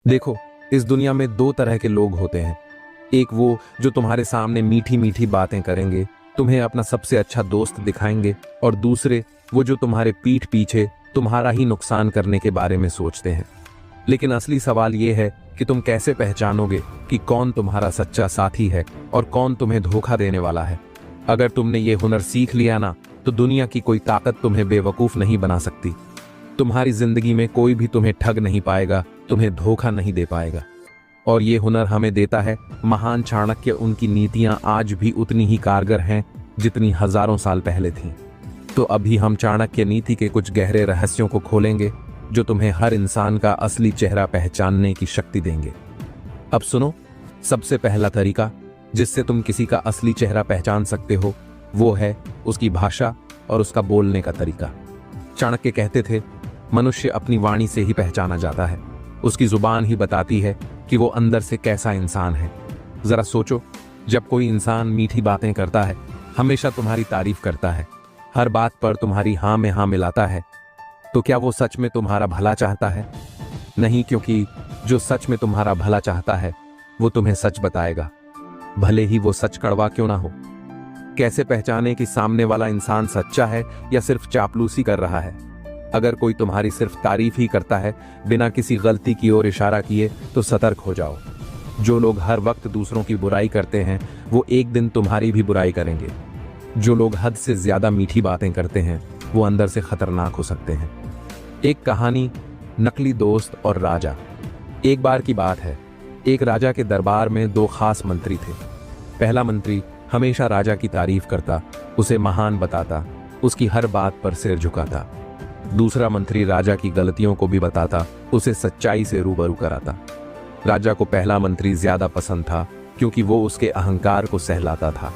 देखो, इस दुनिया में दो तरह के लोग होते हैं। एक वो जो तुम्हारे सामने मीठी मीठी बातें करेंगे, तुम्हें अपना सबसे अच्छा दोस्त दिखाएंगे, और दूसरे वो जो तुम्हारे पीठ पीछे तुम्हारा ही नुकसान करने के बारे में सोचते हैं। लेकिन असली सवाल ये है कि तुम कैसे पहचानोगे कि कौन तुम्हारा सच्चा साथी है और कौन तुम्हें धोखा देने वाला है। अगर तुमने ये हुनर सीख लिया ना, तो दुनिया की कोई ताकत तुम्हें बेवकूफ नहीं बना सकती। तुम्हारी जिंदगी में कोई भी तुम्हें ठग नहीं पाएगा, तुम्हें धोखा नहीं दे पाएगा। और ये हुनर हमें देता है महान चाणक्य। उनकी नीतियां आज भी उतनी ही कारगर हैं जितनी हजारों साल पहले थीं। तो अभी हम चाणक्य नीति के कुछ गहरे रहस्यों को खोलेंगे जो तुम्हें हर इंसान का असली चेहरा पहचानने की शक्ति देंगे। अब सुनो, सबसे पहला तरीका जिससे तुम किसी का असली चेहरा पहचान सकते हो वो है उसकी भाषा और उसका बोलने का तरीका। चाणक्य कहते थे, मनुष्य अपनी वाणी से ही पहचाना जाता है। उसकी जुबान ही बताती है कि वो अंदर से कैसा इंसान है। जरा सोचो, जब कोई इंसान मीठी बातें करता है, हमेशा तुम्हारी तारीफ करता है, हर बात पर तुम्हारी हाँ में हाँ मिलाता है, तो क्या वो सच में तुम्हारा भला चाहता है? नहीं, क्योंकि जो सच में तुम्हारा भला चाहता है वो तुम्हें सच बताएगा, भले ही वो सच कड़वा क्यों ना हो। कैसे पहचाने कि सामने वाला इंसान सच्चा है या सिर्फ चापलूसी कर रहा है? अगर कोई तुम्हारी सिर्फ तारीफ ही करता है बिना किसी गलती की ओर इशारा किए, तो सतर्क हो जाओ। जो लोग हर वक्त दूसरों की बुराई करते हैं वो एक दिन तुम्हारी भी बुराई करेंगे। जो लोग हद से ज्यादा मीठी बातें करते हैं वो अंदर से खतरनाक हो सकते हैं। एक कहानी, नकली दोस्त और राजा। एक बार की बात है, एक राजा के दरबार में दो खास मंत्री थे। पहला मंत्री हमेशा राजा की तारीफ करता, उसे महान बताता, उसकी हर बात पर सिर झुकाता। दूसरा मंत्री राजा की गलतियों को भी बताता, उसे सच्चाई से रूबरू कराता। राजा को पहला मंत्री ज्यादा पसंद था क्योंकि वो उसके अहंकार को सहलाता था।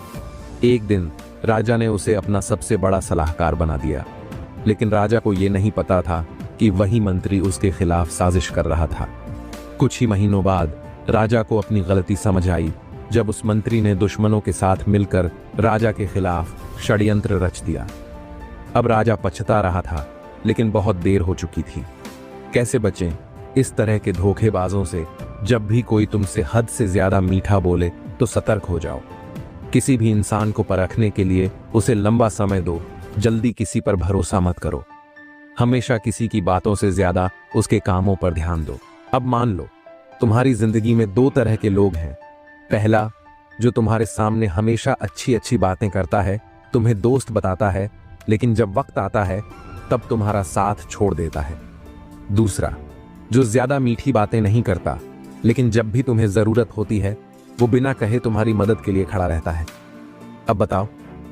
एक दिन राजा ने उसे अपना सबसे बड़ा सलाहकार बना दिया, लेकिन राजा को यह नहीं पता था कि वही मंत्री उसके खिलाफ साजिश कर रहा था। कुछ ही महीनों बाद राजा को अपनी गलती समझ आई, जब उस मंत्री ने दुश्मनों के साथ मिलकर राजा के खिलाफ षड्यंत्र रच दिया। अब राजा पछता रहा था, लेकिन बहुत देर हो चुकी थी। कैसे बचें इस तरह के धोखेबाजों से? जब भी कोई तुमसे हद से ज्यादा मीठा बोले तो सतर्क हो जाओ। किसी भी इंसान को परखने के लिए उसे लंबा समय दो, जल्दी किसी पर भरोसा मत करो। हमेशा किसी की बातों से ज्यादा उसके कामों पर ध्यान दो। अब मान लो, तुम्हारी जिंदगी में दो तरह के लोग हैं। पहला, जो तुम्हारे सामने हमेशा अच्छी अच्छी बातें करता है, तुम्हें दोस्त बताता है, लेकिन जब वक्त आता है तब तुम्हारा साथ छोड़ देता है। दूसरा, जो ज्यादा मीठी बातें नहीं करता, लेकिन जब भी तुम्हें जरूरत होती है वो बिना कहे तुम्हारी मदद के लिए खड़ा रहता है। अब बताओ,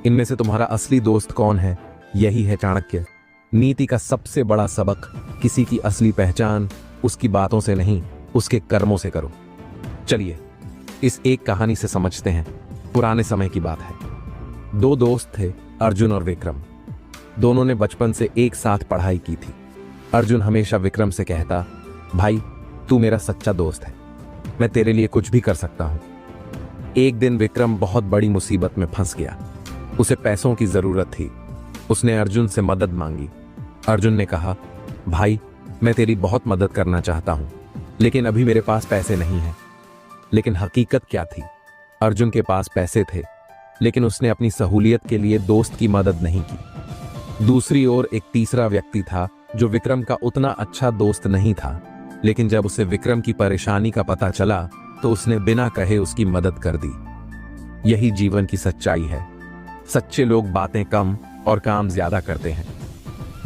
इनमें से तुम्हारा असली दोस्त कौन है? यही है चाणक्य नीति का सबसे बड़ा सबक। किसी की असली पहचान उसकी बातों से नहीं, उसके कर्मों से करो। चलिए इस एक कहानी से समझते हैं। पुराने समय की बात है। दो दोस्त थे, अर्जुन और विक्रम। दोनों ने बचपन से एक साथ पढ़ाई की थी। अर्जुन हमेशा विक्रम से कहता, भाई तू मेरा सच्चा दोस्त है, मैं तेरे लिए कुछ भी कर सकता हूं। एक दिन विक्रम बहुत बड़ी मुसीबत में फंस गया। उसे पैसों की जरूरत थी। उसने अर्जुन से मदद मांगी। अर्जुन ने कहा, भाई मैं तेरी बहुत मदद करना चाहता हूं, लेकिन अभी मेरे पास पैसे नहीं हैं। लेकिन हकीकत क्या थी? अर्जुन के पास पैसे थे, लेकिन उसने अपनी सहूलियत के लिए दोस्त की मदद नहीं की। दूसरी ओर एक तीसरा व्यक्ति था जो विक्रम का उतना अच्छा दोस्त नहीं था, लेकिन जब उसे विक्रम की परेशानी का पता चला तो उसने बिना कहे उसकी मदद कर दी। यही जीवन की सच्चाई है। सच्चे लोग बातें कम और काम ज्यादा करते हैं।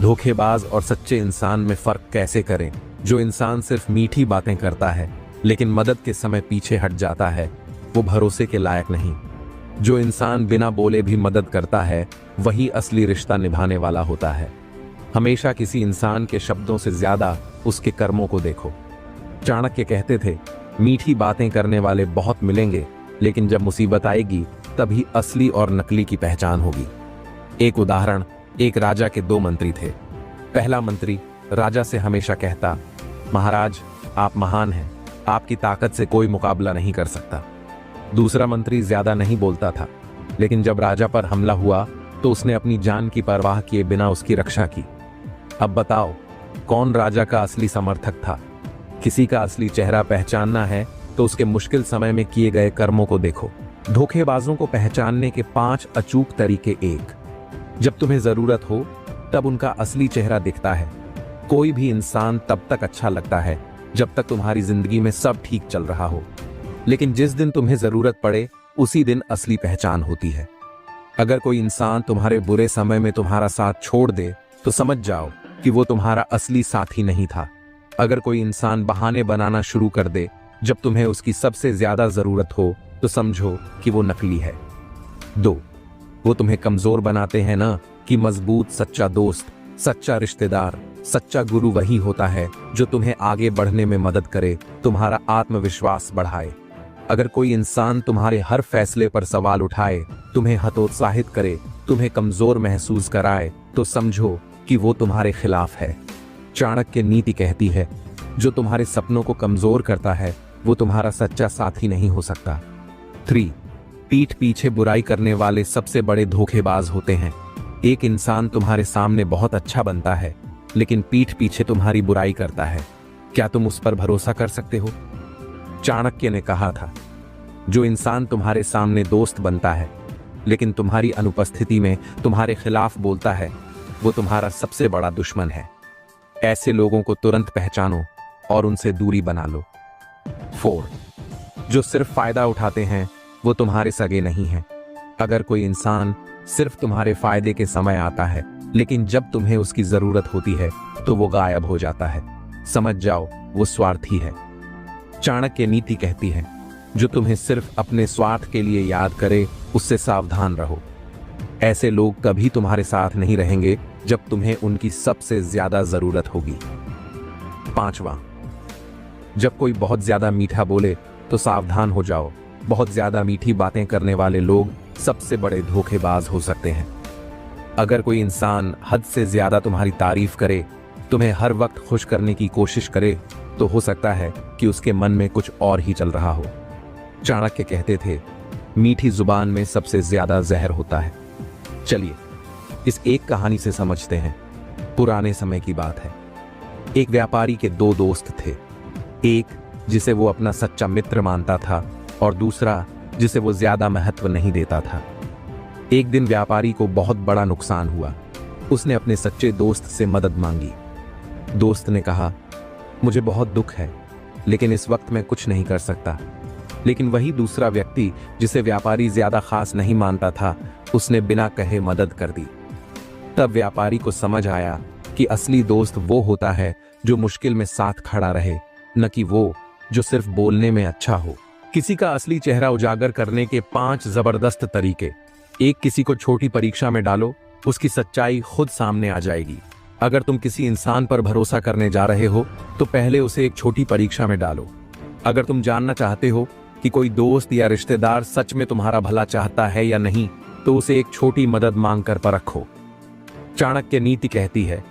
धोखेबाज और सच्चे इंसान में फर्क कैसे करें? जो इंसान सिर्फ मीठी बातें करता है लेकिन मदद के समय पीछे हट जाता है, वो भरोसे के लायक नहीं। जो इंसान बिना बोले भी मदद करता है, वही असली रिश्ता निभाने वाला होता है। हमेशा किसी इंसान के शब्दों से ज्यादा उसके कर्मों को देखो। चाणक्य कहते थे, मीठी बातें करने वाले बहुत मिलेंगे, लेकिन जब मुसीबत आएगी तभी असली और नकली की पहचान होगी। एक उदाहरण, एक राजा के दो मंत्री थे। पहला मंत्री राजा से हमेशा कहता, महाराज आप महान हैं, आपकी ताकत से कोई मुकाबला नहीं कर सकता। दूसरा मंत्री ज्यादा नहीं बोलता था, लेकिन जब राजा पर हमला हुआ तो उसने अपनी जान की परवाह किए बिना उसकी रक्षा की। अब बताओ, कौन राजा का असली समर्थक था? किसी का असली चेहरा पहचानना है तो उसके मुश्किल समय में किए गए कर्मों को देखो। धोखेबाजों को पहचानने के 5 अचूक तरीके। 1, जब तुम्हें जरूरत हो तब उनका असली चेहरा दिखता है। कोई भी इंसान तब तक अच्छा लगता है जब तक तुम्हारी जिंदगी में सब ठीक चल रहा हो, लेकिन जिस दिन तुम्हें जरूरत पड़े उसी दिन असली पहचान होती है। अगर कोई इंसान तुम्हारे बुरे समय में तुम्हारा साथ छोड़ दे तो समझ जाओ कि वो तुम्हारा असली साथी नहीं था। अगर कोई इंसान बहाने बनाना शुरू कर दे जब तुम्हें उसकी सबसे ज्यादा जरूरत हो तो समझो कि वो नकली है। 2, वो तुम्हें कमजोर बनाते हैं ना कि मजबूत। सच्चा दोस्त, सच्चा रिश्तेदार, सच्चा गुरु वही होता है जो तुम्हें आगे बढ़ने में मदद करे, तुम्हारा आत्मविश्वास बढ़ाए। अगर कोई इंसान तुम्हारे हर फैसले पर सवाल उठाए, तुम्हें हतोत्साहित करे, तुम्हें कमजोर महसूस कराए, तो समझो कि वो तुम्हारे खिलाफ है। चाणक्य नीति कहती है, जो तुम्हारे सपनों को कमजोर करता है वो तुम्हारा सच्चा साथी नहीं हो सकता। 3, पीठ पीछे बुराई करने वाले सबसे बड़े धोखेबाज होते हैं। एक इंसान तुम्हारे सामने बहुत अच्छा बनता है लेकिन पीठ पीछे तुम्हारी बुराई करता है। क्या तुम उस पर भरोसा कर सकते हो? चाणक्य ने कहा था, जो इंसान तुम्हारे सामने दोस्त बनता है लेकिन तुम्हारी अनुपस्थिति में तुम्हारे खिलाफ बोलता है, वो तुम्हारा सबसे बड़ा दुश्मन है। ऐसे लोगों को तुरंत पहचानो और उनसे दूरी बना लो। 4, जो सिर्फ फायदा उठाते हैं वो तुम्हारे सगे नहीं हैं। अगर कोई इंसान सिर्फ तुम्हारे फायदे के समय आता है लेकिन जब तुम्हें उसकी जरूरत होती है तो वो गायब हो जाता है, समझ जाओ वो स्वार्थी है। चाणक्य नीति कहती है, जो तुम्हें सिर्फ अपने स्वार्थ के लिए याद करे उससे सावधान रहो। ऐसे लोग कभी तुम्हारे साथ नहीं रहेंगे जब तुम्हें उनकी सबसे ज्यादा जरूरत होगी। 5वां, जब कोई बहुत ज्यादा मीठा बोले तो सावधान हो जाओ। बहुत ज्यादा मीठी बातें करने वाले लोग सबसे बड़े धोखेबाज हो सकते हैं। अगर कोई इंसान हद से ज्यादा तुम्हारी तारीफ करे, तुम्हें हर वक्त खुश करने की कोशिश करे, तो हो सकता है कि उसके मन में कुछ और ही चल रहा हो। चाणक्य कहते थे, मीठी जुबान में सबसे ज्यादा जहर होता है। चलिए इस एक कहानी से समझते हैं। पुराने समय की बात है। एक व्यापारी के 2 दोस्त थे, एक जिसे वो अपना सच्चा मित्र मानता था और दूसरा जिसे वो ज्यादा महत्व नहीं देता था। एक दिन व्यापारी को बहुत बड़ा नुकसान हुआ। उसने अपने सच्चे दोस्त से मदद मांगी। दोस्त ने कहा, मुझे बहुत दुख है लेकिन इस वक्त मैं कुछ नहीं कर सकता। लेकिन वही दूसरा व्यक्ति जिसे व्यापारी ज्यादा खास नहीं मानता था, उसने बिना कहे मदद कर दी। तब व्यापारी को समझ आया कि असली दोस्त वो होता है जो मुश्किल में साथ खड़ा रहे, न कि वो जो सिर्फ बोलने में अच्छा हो। किसी का असली चेहरा उजागर करने के 5 जबरदस्त तरीके। 1, किसी को छोटी परीक्षा में डालो, उसकी सच्चाई खुद सामने आ जाएगी। अगर तुम किसी इंसान पर भरोसा करने जा रहे हो तो पहले उसे एक छोटी परीक्षा में डालो। अगर तुम जानना चाहते हो कि कोई दोस्त या रिश्तेदार सच में तुम्हारा भला चाहता है या नहीं, तो उसे एक छोटी मदद मांग कर परखो। चाणक्य नीति कहती है,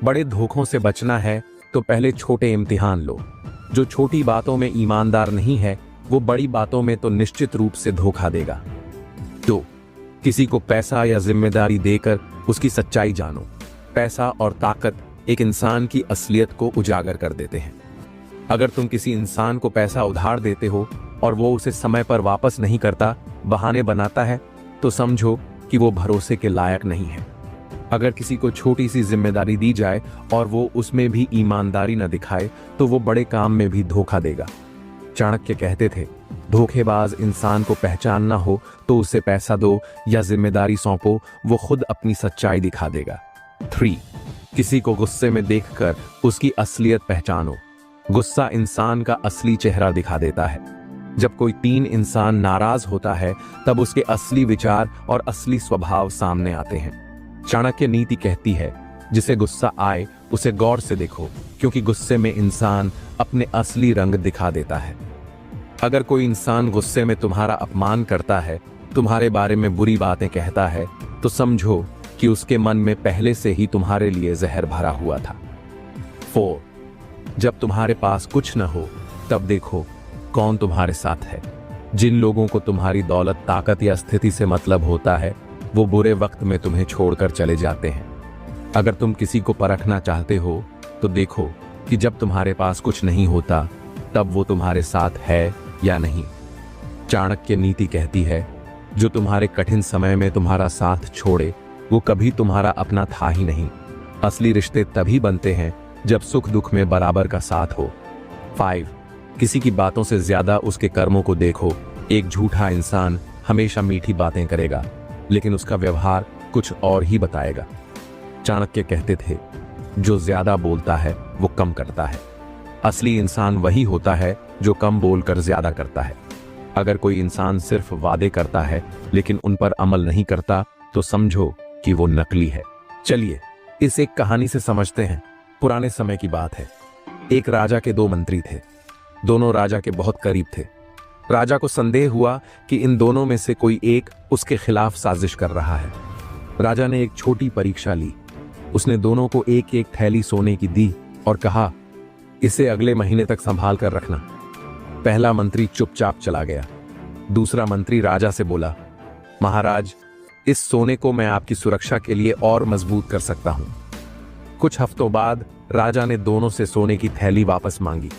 बड़े धोखों से बचना है तो पहले छोटे इम्तिहान लो। जो छोटी बातों में ईमानदार नहीं है वो बड़ी बातों में तो निश्चित रूप से धोखा देगा। 2, किसी को पैसा या जिम्मेदारी देकर उसकी सच्चाई जानो। पैसा और ताकत एक इंसान की असलियत को उजागर कर देते हैं। अगर तुम किसी इंसान को पैसा उधार देते हो और वो उसे समय पर वापस नहीं करता, बहाने बनाता है, तो समझो कि वो भरोसे के लायक नहीं है। अगर किसी को छोटी सी जिम्मेदारी दी जाए और वो उसमें भी ईमानदारी न दिखाए, तो वो बड़े काम में भी धोखा देगा। चाणक्य कहते थे, धोखेबाज इंसान को पहचानना हो तो उसे पैसा दो या जिम्मेदारी सौंपो, वो खुद अपनी सच्चाई दिखा देगा। 3, किसी को गुस्से में देखकर उसकी असलियत पहचानो। गुस्सा इंसान का असली चेहरा दिखा देता है। जब कोई 3 इंसान नाराज होता है तब उसके असली विचार और असली स्वभाव सामने आते हैं। चाणक्य नीति कहती है, जिसे गुस्सा आए उसे गौर से देखो, क्योंकि गुस्से में इंसान अपने असली रंग दिखा देता है। अगर कोई इंसान गुस्से में तुम्हारा अपमान करता है, तुम्हारे बारे में बुरी बातें कहता है, तो समझो कि उसके मन में पहले से ही तुम्हारे लिए जहर भरा हुआ था। 4, जब तुम्हारे पास कुछ न हो तब देखो कौन तुम्हारे साथ है। जिन लोगों को तुम्हारी दौलत, ताकत या स्थिति से मतलब होता है, वो बुरे वक्त में तुम्हें छोड़कर चले जाते हैं। अगर तुम किसी को परखना चाहते हो तो देखो कि जब तुम्हारे पास कुछ नहीं होता तब वो तुम्हारे साथ है या नहीं। चाणक्य नीति कहती है, जो तुम्हारे कठिन समय में तुम्हारा साथ छोड़े वो कभी तुम्हारा अपना था ही नहीं। असली रिश्ते तभी बनते हैं जब सुख दुख में बराबर का साथ हो। 5. किसी की बातों से ज्यादा उसके कर्मों को देखो। एक झूठा इंसान हमेशा मीठी बातें करेगा लेकिन उसका व्यवहार कुछ और ही बताएगा। चाणक्य कहते थे, जो ज्यादा बोलता है वो कम करता है। असली इंसान वही होता है जो कम बोलकर ज्यादा करता है। अगर कोई इंसान सिर्फ वादे करता है लेकिन उन पर अमल नहीं करता तो समझो कि वो नकली है। चलिए इस एक कहानी से समझते हैं। पुराने समय की बात है। एक राजा के 2 मंत्री थे। दोनों राजा के बहुत करीब थे। राजा को संदेह हुआ कि इन दोनों में से कोई एक उसके खिलाफ साजिश कर रहा है। राजा ने एक छोटी परीक्षा ली। उसने दोनों को एक एक थैली सोने की दी और कहा, इसे अगले महीने तक संभाल कर रखना। पहला मंत्री चुपचाप चला गया। दूसरा मंत्री राजा से बोला, महाराज, इस सोने को मैं आपकी सुरक्षा के लिए और मजबूत कर सकता हूं। कुछ हफ्तों बाद राजा ने दोनों से सोने की थैली वापस मांगी।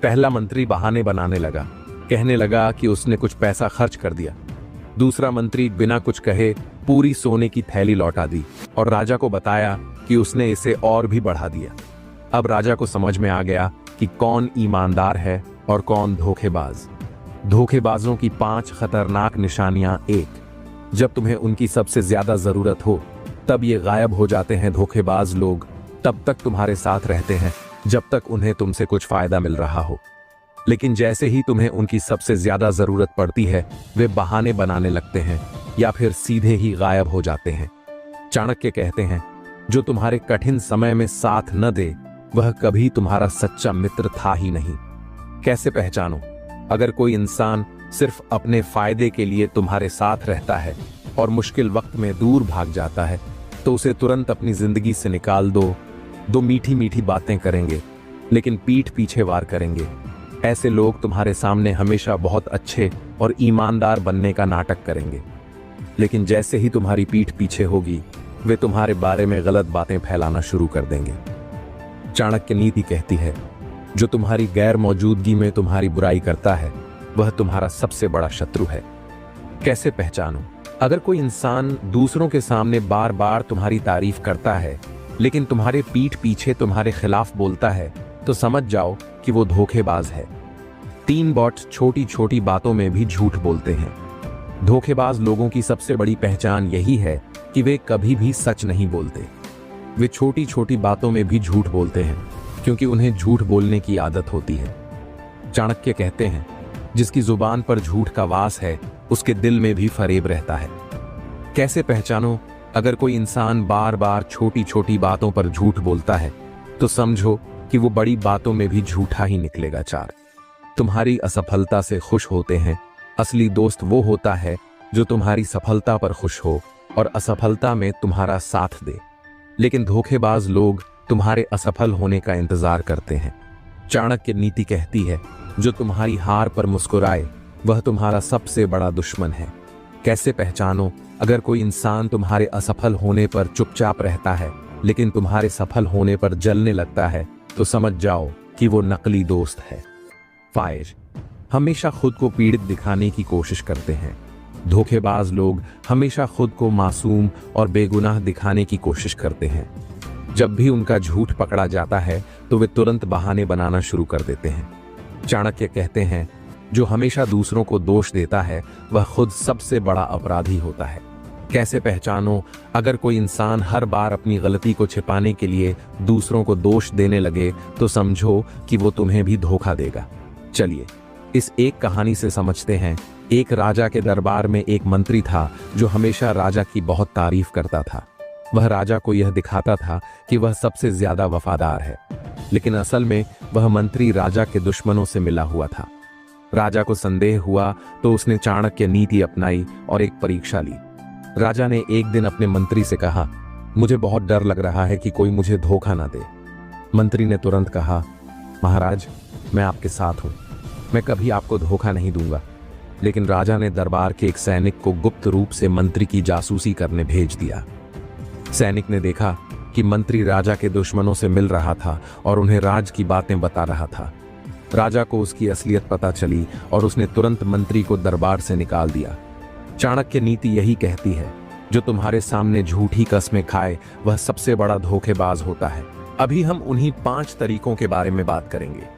पहला मंत्री बहाने बनाने लगा, कहने लगा कि उसने कुछ पैसा खर्च कर दिया। दूसरा मंत्री बिना कुछ कहे पूरी सोने की थैली लौटा दी और राजा को बताया कि उसने इसे और भी बढ़ा दिया। अब राजा को समझ में आ गया कि कौन ईमानदार है और कौन धोखेबाज। धोखेबाजों की 5 खतरनाक निशानियां। 1. जब तुम्हें उनकी सबसे ज्यादा जरूरत हो तब ये गायब हो जाते हैं। धोखेबाज लोग तब तक तुम्हारे साथ रहते हैं जब तक उन्हें तुमसे कुछ फायदा मिल रहा हो, लेकिन जैसे ही तुम्हें उनकी सबसे ज्यादा जरूरत पड़ती है वे बहाने बनाने लगते हैं या फिर सीधे ही गायब हो जाते हैं। चाणक्य कहते हैं, जो तुम्हारे कठिन समय में साथ न दे वह कभी तुम्हारा सच्चा मित्र था ही नहीं। कैसे पहचानो? अगर कोई इंसान सिर्फ अपने फायदे के लिए तुम्हारे साथ रहता है और मुश्किल वक्त में दूर भाग जाता है तो उसे तुरंत अपनी जिंदगी से निकाल दो। दो मीठी मीठी बातें करेंगे लेकिन पीठ पीछे वार करेंगे। ऐसे लोग तुम्हारे सामने हमेशा बहुत अच्छे और ईमानदार बनने का नाटक करेंगे, लेकिन जैसे ही तुम्हारी पीठ पीछे होगी वे तुम्हारे बारे में गलत बातें फैलाना शुरू कर देंगे। चाणक्य नीति कहती है, जो तुम्हारी गैर मौजूदगी में तुम्हारी बुराई करता है वह तुम्हारा सबसे बड़ा शत्रु है। कैसे पहचानो? अगर कोई इंसान दूसरों के सामने बार बार तुम्हारी तारीफ करता है लेकिन तुम्हारे पीठ पीछे तुम्हारे खिलाफ बोलता है तो समझ जाओ कि वो धोखेबाज है। 3 बॉट छोटी छोटी बातों में भी झूठ बोलते हैं। धोखेबाज लोगों की सबसे बड़ी पहचान यही है कि वे कभी भी सच नहीं बोलते। वे छोटी छोटी बातों में भी झूठ बोलते हैं क्योंकि उन्हें झूठ बोलने की आदत होती है। चाणक्य कहते हैं, जिसकी जुबान पर झूठ का वास है उसके दिल में भी फरेब रहता है। कैसे पहचानो? अगर कोई इंसान बार बार छोटी छोटी बातों पर झूठ बोलता है तो समझो कि वो बड़ी बातों में भी झूठा ही निकलेगा। 4. तुम्हारी असफलता से खुश होते हैं। असली दोस्त वो होता है जो तुम्हारी सफलता पर खुश हो और असफलता में तुम्हारा साथ दे, लेकिन धोखेबाज लोग तुम्हारे असफल होने का इंतजार करते हैं। चाणक्य नीति कहती है, जो तुम्हारी हार पर मुस्कुराए वह तुम्हारा सबसे बड़ा दुश्मन है। कैसे पहचानो? अगर कोई इंसान तुम्हारे असफल होने पर चुपचाप रहता है लेकिन तुम्हारे सफल होने पर जलने लगता है तो समझ जाओ कि वो नकली दोस्त है। 5. हमेशा खुद को पीड़ित दिखाने की कोशिश करते हैं। धोखेबाज लोग हमेशा खुद को मासूम और बेगुनाह दिखाने की कोशिश करते हैं। जब भी उनका झूठ पकड़ा जाता है तो वे तुरंत बहाने बनाना शुरू कर देते हैं। चाणक्य कहते हैं, जो हमेशा दूसरों को दोष देता है वह खुद सबसे बड़ा अपराधी होता है। कैसे पहचानो? अगर कोई इंसान हर बार अपनी गलती को छिपाने के लिए दूसरों को दोष देने लगे तो समझो कि वो तुम्हें भी धोखा देगा। चलिए इस एक कहानी से समझते हैं। एक राजा के दरबार में एक मंत्री था जो हमेशा राजा की बहुत तारीफ करता था। वह राजा को यह दिखाता था कि वह सबसे ज्यादा वफादार है, लेकिन असल में वह मंत्री राजा के दुश्मनों से मिला हुआ था। राजा को संदेह हुआ तो उसने चाणक्य नीति अपनाई और एक परीक्षा ली। राजा ने एक दिन अपने मंत्री से कहा, मुझे बहुत डर लग रहा है कि कोई मुझे धोखा ना दे। मंत्री ने तुरंत कहा, महाराज, मैं आपके साथ हूं, मैं कभी आपको धोखा नहीं दूंगा। लेकिन राजा ने दरबार के एक सैनिक को गुप्त रूप से मंत्री की जासूसी करने भेज दिया। सैनिक ने देखा कि मंत्री राजा के दुश्मनों से मिल रहा था और उन्हें राज की बातें बता रहा था। राजा को उसकी असलियत पता चली और उसने तुरंत मंत्री को दरबार से निकाल दिया। चाणक्य नीति यही कहती है, जो तुम्हारे सामने झूठी कस्में खाए वह सबसे बड़ा धोखेबाज होता है। अभी हम उन्हीं 5 तरीकों के बारे में बात करेंगे।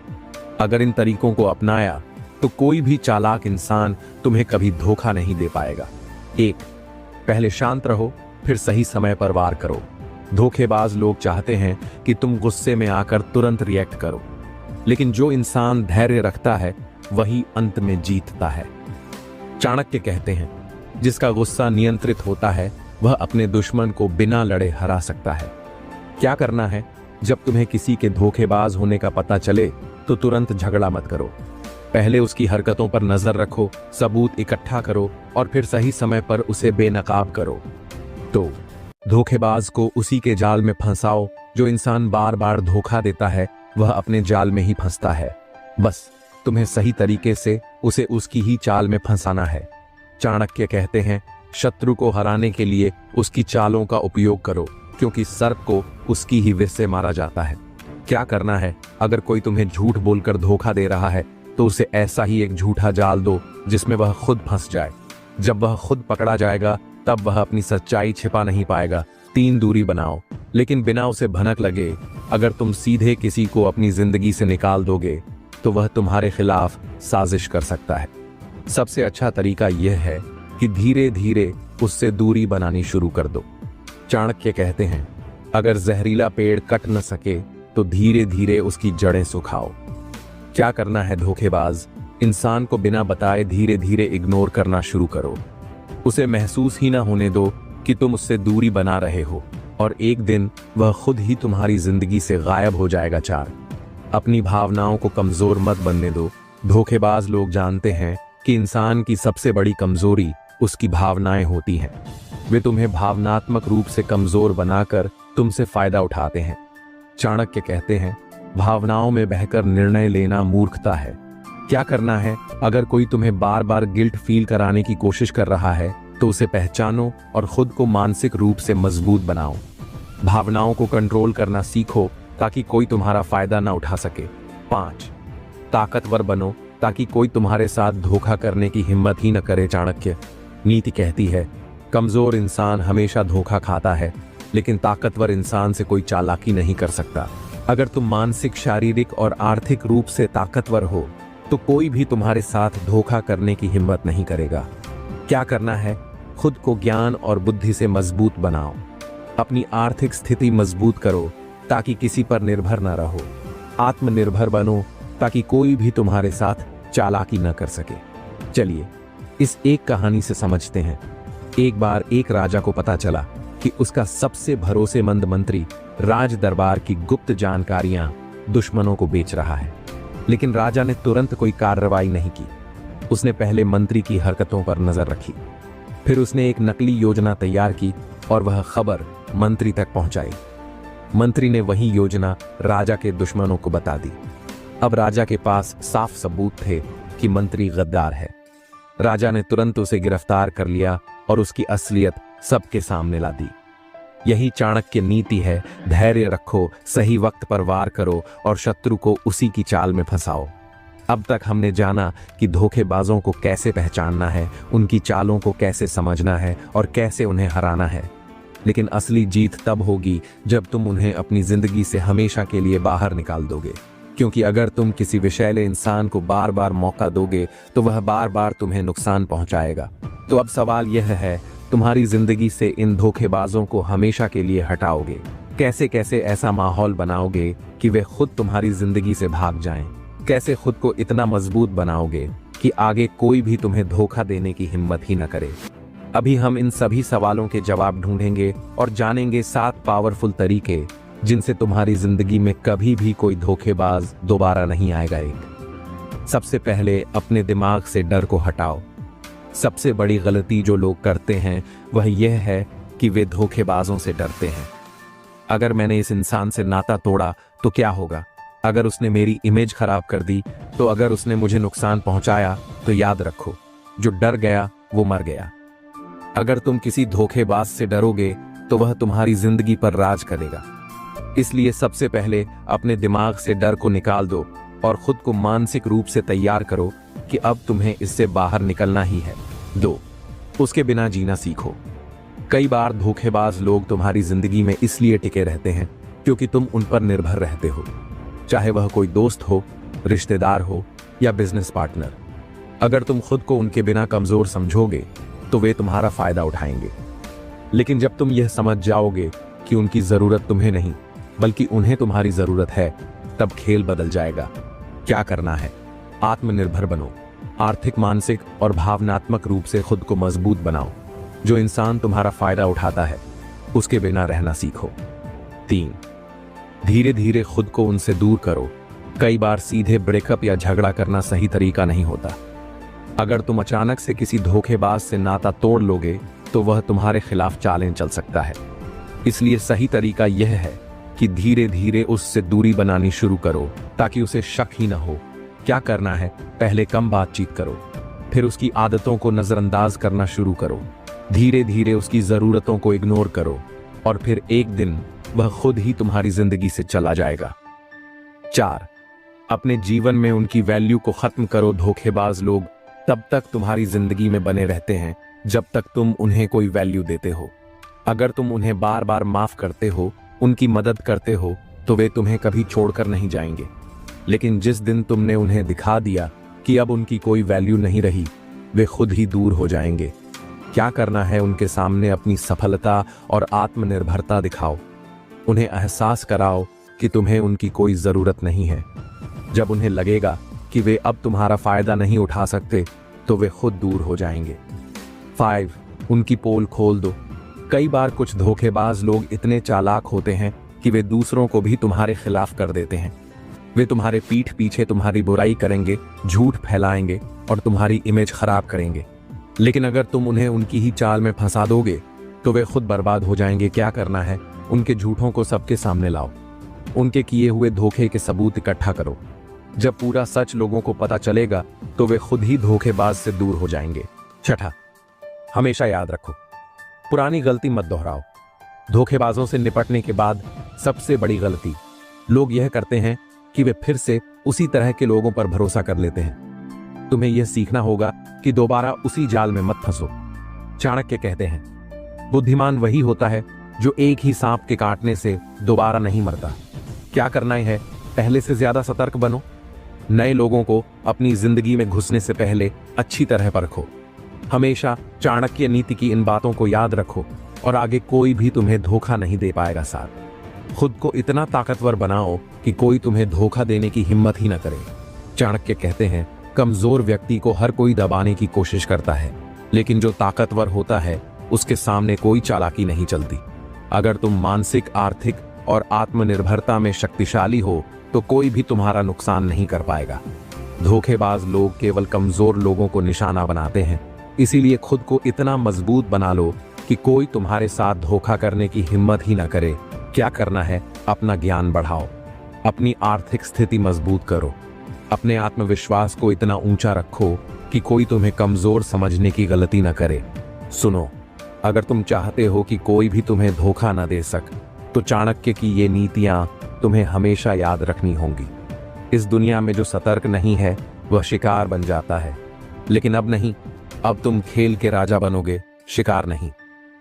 अगर इन तरीकों को अपनाया तो कोई भी चालाक इंसान तुम्हें कभी धोखा नहीं दे पाएगा। 1. पहले शांत रहो, फिर सही समय पर वार करो। धोखेबाज लोग चाहते हैं कि तुम गुस्से में आकर तुरंत रिएक्ट करो, लेकिन जो इंसान धैर्य रखता है वही अंत में जीतता है। चाणक्य कहते हैं, जिसका गुस्सा नियंत्रित होता है वह अपने दुश्मन को बिना लड़े हरा सकता है। क्या करना है? जब तुम्हें किसी के धोखेबाज होने का पता चले तो तुरंत झगड़ा मत करो। पहले उसकी हरकतों पर नजर रखो, सबूत इकट्ठा करो और फिर सही समय पर उसे बेनकाब करो। तो धोखेबाज को उसी के जाल में फंसाओ। जो इंसान बार बार धोखा देता है वह अपने जाल में ही फंसता है। बस तुम्हें सही तरीके से उसे उसकी ही चाल में फंसाना है। चाणक्य कहते हैं, शत्रु को हराने के लिए उसकी चालों का उपयोग करो, क्योंकि सर्प को उसकी ही विष से मारा जाता है। क्या करना है? अगर कोई तुम्हें झूठ बोलकर धोखा दे रहा है तो उसे ऐसा ही एक झूठा जाल दो जिसमें वह खुद फंस जाए। जब वह खुद पकड़ा जाएगा तब वह अपनी सच्चाई छिपा नहीं पाएगा। 3 दूरी बनाओ, लेकिन बिना उसे भनक लगे। अगर तुम सीधे किसी को अपनी जिंदगी से निकाल दोगे तो वह तुम्हारे खिलाफ साजिश कर सकता है। सबसे अच्छा तरीका यह है कि धीरे धीरे उससे दूरी बनानी शुरू कर दो। चाणक्य कहते हैं, अगर जहरीला पेड़ कट न सके तो धीरे धीरे उसकी जड़ें सुखाओ। क्या करना है? धोखेबाज इंसान को बिना बताए धीरे धीरे इग्नोर करना शुरू करो। उसे महसूस ही ना होने दो कि तुम उससे दूरी बना रहे हो, और एक दिन वह खुद ही तुम्हारी जिंदगी से गायब हो जाएगा। 4. अपनी भावनाओं को कमजोर मत बनने दो। धोखेबाज लोग जानते हैं कि इंसान की सबसे बड़ी कमजोरी उसकी भावनाएं होती हैं। वे तुम्हें भावनात्मक रूप से कमजोर बनाकर तुमसे फायदा उठाते हैं। चाणक्य कहते हैं, भावनाओं में बहकर निर्णय लेना मूर्खता है। क्या करना है? अगर कोई तुम्हें बार बार गिल्ट फील कराने की कोशिश कर रहा है तो उसे पहचानो और खुद को मानसिक रूप से मजबूत बनाओ। भावनाओं को कंट्रोल करना सीखो ताकि कोई तुम्हारा फायदा ना उठा सके। 5. ताकतवर बनो ताकि कोई तुम्हारे साथ धोखा करने की हिम्मत ही न करे। चाणक्य नीति कहती है, कमजोर इंसान हमेशा धोखा खाता है, लेकिन ताकतवर इंसान से कोई चालाकी नहीं कर सकता। अगर तुम मानसिक, शारीरिक और आर्थिक रूप से ताकतवर हो तो कोई भी तुम्हारे साथ धोखा करने की हिम्मत नहीं करेगा। क्या करना है? खुद को ज्ञान और बुद्धि से मजबूत बनाओ। अपनी आर्थिक स्थिति मजबूत करो ताकि किसी पर निर्भर न रहो। आत्मनिर्भर बनो ताकि कोई भी तुम्हारे साथ चालाकी न कर सके। चलिए इस एक कहानी से समझते हैं। एक बार एक राजा को पता चला कि उसका सबसे भरोसेमंद मंत्री राज दरबार की गुप्त जानकारियां दुश्मनों को बेच रहा है, लेकिन राजा ने तुरंत कोई कार्रवाई नहीं की। उसने पहले मंत्री की हरकतों पर नजर रखी, फिर उसने एक नकली योजना तैयार की और वह खबर मंत्री तक पहुंचाई। मंत्री ने वही योजना राजा के दुश्मनों को बता दी। अब राजा के पास साफ सबूत थे कि मंत्री गद्दार है। राजा ने तुरंत उसे गिरफ्तार कर लिया और उसकी असलियत सबके सामने ला दी। यही चाणक्य नीति है, धैर्य रखो, सही वक्त पर वार करो और शत्रु को उसी की चाल में फंसाओ। अब तक हमने जाना कि धोखेबाजों को कैसे पहचानना है, उनकी चालों को कैसे समझना है और कैसे उन्हें हराना है। लेकिन असली जीत तब होगी जब तुम उन्हें अपनी जिंदगी से हमेशा के लिए बाहर निकाल दोगे, क्योंकि अगर तुम किसी विषैले इंसान को बार बार मौका दोगे तो वह बार बार तुम्हें नुकसान पहुंचाएगा। तो अब सवाल यह है, तुम्हारी जिंदगी से इन धोखेबाजों को हमेशा के लिए हटाओगे? कैसे कैसे ऐसा माहौल बनाओगे कि वे खुद तुम्हारी जिंदगी से भाग जाएं? कैसे खुद को इतना मजबूत बनाओगे कि आगे कोई भी तुम्हें धोखा देने की हिम्मत ही न करे? अभी हम इन सभी सवालों के जवाब ढूंढेंगे और जानेंगे 7 पावरफुल तरीके जिनसे तुम्हारी जिंदगी में कभी भी कोई धोखेबाज दोबारा नहीं आएगा। सबसे पहले अपने दिमाग से डर को हटाओ। सबसे बड़ी गलती जो लोग करते हैं वह यह है कि वे धोखेबाजों से डरते हैं। अगर मैंने इस इंसान से नाता तोड़ा तो क्या होगा? अगर उसने मेरी इमेज खराब कर दी, तो अगर उसने मुझे नुकसान पहुंचाया, तो याद रखो, जो डर गया वो मर गया। अगर तुम किसी धोखेबाज से डरोगे तो वह तुम्हारी जिंदगी पर राज करेगा। इसलिए सबसे पहले अपने दिमाग से डर को निकाल दो और खुद को मानसिक रूप से तैयार करो कि अब तुम्हें इससे बाहर निकलना ही है। 2. उसके बिना जीना सीखो। कई बार धोखेबाज लोग तुम्हारी जिंदगी में इसलिए टिके रहते हैं क्योंकि तुम उन पर निर्भर रहते हो, चाहे वह कोई दोस्त हो, रिश्तेदार हो या बिजनेस पार्टनर। अगर तुम खुद को उनके बिना कमजोर समझोगे तो वे तुम्हारा फायदा उठाएंगे, लेकिन जब तुम यह समझ जाओगे कि उनकी जरूरत तुम्हें नहीं बल्कि उन्हें तुम्हारी जरूरत है, तब खेल बदल जाएगा। क्या करना है? आत्मनिर्भर बनो। आर्थिक, मानसिक और भावनात्मक रूप से खुद को मजबूत बनाओ। जो इंसान तुम्हारा फायदा उठाता है उसके बिना रहना सीखो। 3. धीरे धीरे खुद को उनसे दूर करो। कई बार सीधे ब्रेकअप या झगड़ा करना सही तरीका नहीं होता। अगर तुम अचानक से किसी धोखेबाज से नाता तोड़ लोगे तो वह तुम्हारे खिलाफ चालें चल सकता है। इसलिए सही तरीका यह है कि धीरे धीरे उससे दूरी बनानी शुरू करो ताकि उसे शक ही ना हो। क्या करना है? पहले कम बातचीत करो, फिर उसकी आदतों को नजरअंदाज करना शुरू करो। धीरे धीरे उसकी जरूरतों को इग्नोर करो और फिर एक दिन वह खुद ही तुम्हारी जिंदगी से चला जाएगा। 4. अपने जीवन में उनकी वैल्यू को खत्म करो। धोखेबाज लोग तब तक तुम्हारी जिंदगी में बने रहते हैं जब तक तुम उन्हें कोई वैल्यू देते हो। अगर तुम उन्हें बार बार माफ करते हो, उनकी मदद करते हो, तो वे तुम्हें कभी छोड़कर नहीं जाएंगे। लेकिन जिस दिन तुमने उन्हें दिखा दिया कि अब उनकी कोई वैल्यू नहीं रही, वे खुद ही दूर हो जाएंगे। क्या करना है? उनके सामने अपनी सफलता और आत्मनिर्भरता दिखाओ। उन्हें एहसास कराओ कि तुम्हें उनकी कोई जरूरत नहीं है। जब उन्हें लगेगा कि वे अब तुम्हारा फायदा नहीं उठा सकते, तो वे खुद दूर हो जाएंगे। 5. उनकी पोल खोल दो। कई बार कुछ धोखेबाज लोग इतने चालाक होते हैं कि वे दूसरों को भी तुम्हारे खिलाफ कर देते हैं। वे तुम्हारे पीठ पीछे तुम्हारी बुराई करेंगे, झूठ फैलाएंगे और तुम्हारी इमेज खराब करेंगे। लेकिन अगर तुम उन्हें उनकी ही चाल में फंसा दोगे तो वे खुद बर्बाद हो जाएंगे। क्या करना है? उनके झूठों को सबके सामने लाओ। उनके किए हुए धोखे के सबूत इकट्ठा करो। जब पूरा सच लोगों को पता चलेगा तो वे खुद ही धोखेबाज से दूर हो जाएंगे। 6. हमेशा याद रखो, पुरानी गलती मत दोहराओ। धोखेबाजों से निपटने के बाद सबसे बड़ी गलती लोग यह करते हैं कि वे फिर से उसी तरह के लोगों पर भरोसा कर लेते हैं। तुम्हें यह सीखना होगा कि दोबारा उसी जाल में मत फंसो। चाणक्य कहते हैं, बुद्धिमान वही होता है जो एक ही सांप के काटने से दोबारा नहीं मरता। क्या करना है? पहले से ज्यादा सतर्क बनो। नए लोगों को अपनी जिंदगी में घुसने से पहले अच्छी तरह परखो। हमेशा चाणक्य नीति की इन बातों को याद रखो और आगे कोई भी तुम्हें धोखा नहीं दे पाएगा। साथ खुद को इतना ताकतवर बनाओ कि कोई तुम्हें धोखा देने की हिम्मत ही न करे। चाणक्य कहते हैं, कमजोर व्यक्ति को हर कोई दबाने की कोशिश करता है, लेकिन जो ताकतवर होता है उसके सामने कोई चालाकी नहीं चलती। अगर तुम मानसिक, आर्थिक और आत्मनिर्भरता में शक्तिशाली हो तो कोई भी तुम्हारा नुकसान नहीं कर पाएगा। धोखेबाज लोग केवल कमजोर लोगों को निशाना बनाते हैं, इसीलिए खुद को इतना मजबूत बना लो कि कोई तुम्हारे साथ धोखा करने की हिम्मत ही ना करे। क्या करना है? अपना ज्ञान बढ़ाओ, अपनी आर्थिक स्थिति मजबूत करो, अपने आत्मविश्वास को इतना ऊंचा रखो कि कोई तुम्हें कमजोर समझने की गलती न करे। सुनो, अगर तुम चाहते हो कि कोई भी तुम्हें धोखा न दे सके, तो चाणक्य की ये नीतियां तुम्हें हमेशा याद रखनी होंगी। इस दुनिया में जो सतर्क नहीं है वह शिकार बन जाता है, लेकिन अब नहीं, अब तुम खेल के राजा बनोगे, शिकार नहीं।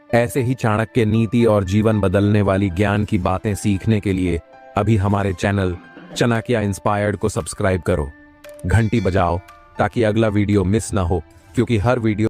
ऐसे ही चाणक्य नीति और जीवन बदलने वाली ज्ञान की बातें सीखने के लिए अभी हमारे चैनल चाणक्य इंस्पायर्ड को सब्सक्राइब करो, घंटी बजाओ ताकि अगला वीडियो मिस ना हो, क्योंकि हर वीडियो